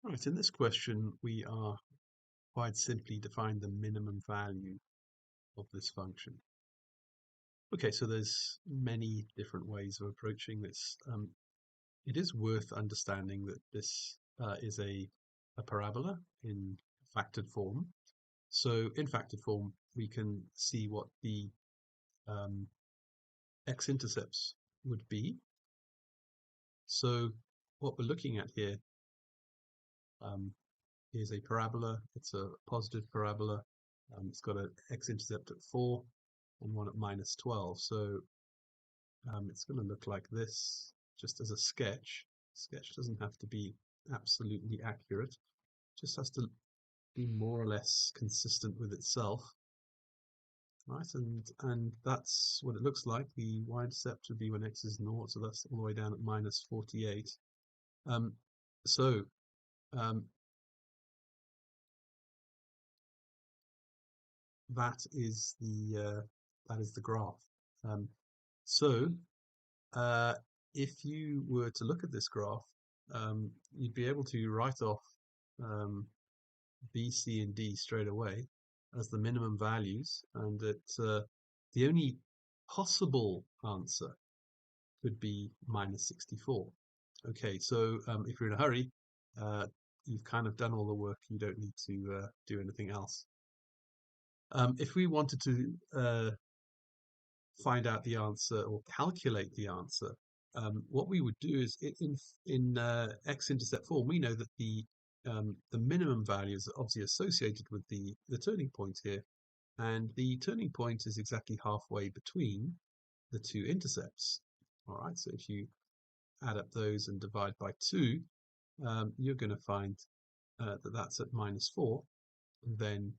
Right, in this question, we are quite simply define the minimum value of this function. Okay, so there's many different ways of approaching this. It is worth understanding that this is a parabola in factored form. So in factored form, we can see what the um, x-intercepts would be. So what we're looking at here um, is a parabola. It's a positive parabola. It's got an x-intercept at 4 and one at minus 12. So it's going to look like this, just as a sketch. Sketch doesn't have to be absolutely accurate, just has to be more or less consistent with itself. Right, and that's what it looks like. The y-intercept would be when x is 0, so that's all the way down at minus 48. Um, so um, that is the graph. Um, so uh, if you were to look at this graph, you'd be able to write off um, B, C, and D straight away as the minimum values, and that the only possible answer could be minus 64. Okay, so if you're in a hurry, you've kind of done all the work. You don't need to do anything else. If we wanted to find out the answer or calculate the answer, what we would do is in x-intercept form, we know that the minimum value is obviously associated with the turning point here, and the turning point is exactly halfway between the two intercepts. All right, so if you add up those and divide by 2, you're going to find that that's at minus 4, and then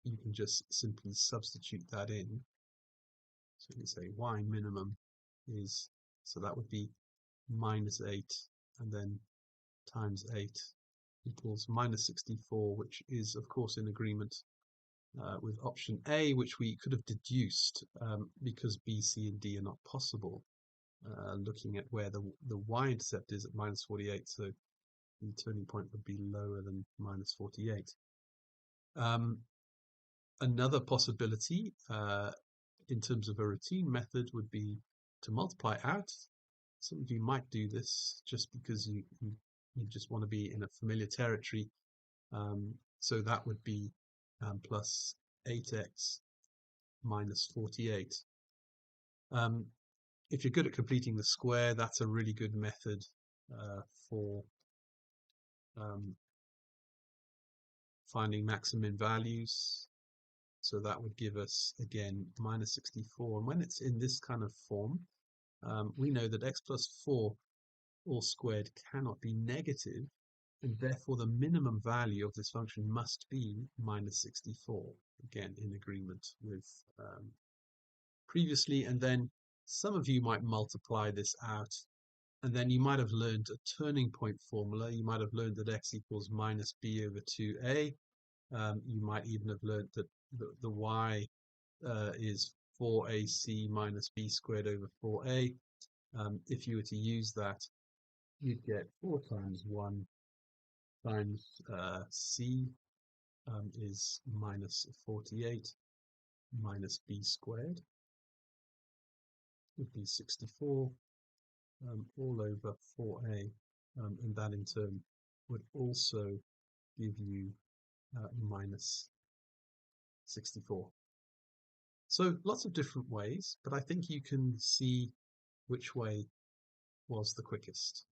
you can just simply substitute that in. So you can say y minimum is, so that would be minus 8, and then times 8 equals minus 64, which is, of course, in agreement with option A, which we could have deduced because B, C, and D are not possible, looking at where the y-intercept is at minus 48, so the turning point would be lower than minus 48. Another possibility in terms of a routine method would be to multiply out. Some of you might do this just because you just want to be in a familiar territory. So that would be plus 8x minus 48. If you're good at completing the square, that's a really good method for um, finding maximum values. So that would give us, again, minus 64. And when it's in this kind of form, we know that x plus 4 all squared cannot be negative, and therefore the minimum value of this function must be minus 64. Again, in agreement with previously. And then some of you might multiply this out, and then you might have learned a turning point formula. You might have learned that x equals minus b over 2a. You might even have learned that the y is 4ac minus b squared over 4a. If you were to use that, you'd get 4 times 1 times c is minus 48 minus b squared would be 64 all over 4a, and that in turn would also give you minus 64. So lots of different ways, but I think you can see which way was the quickest.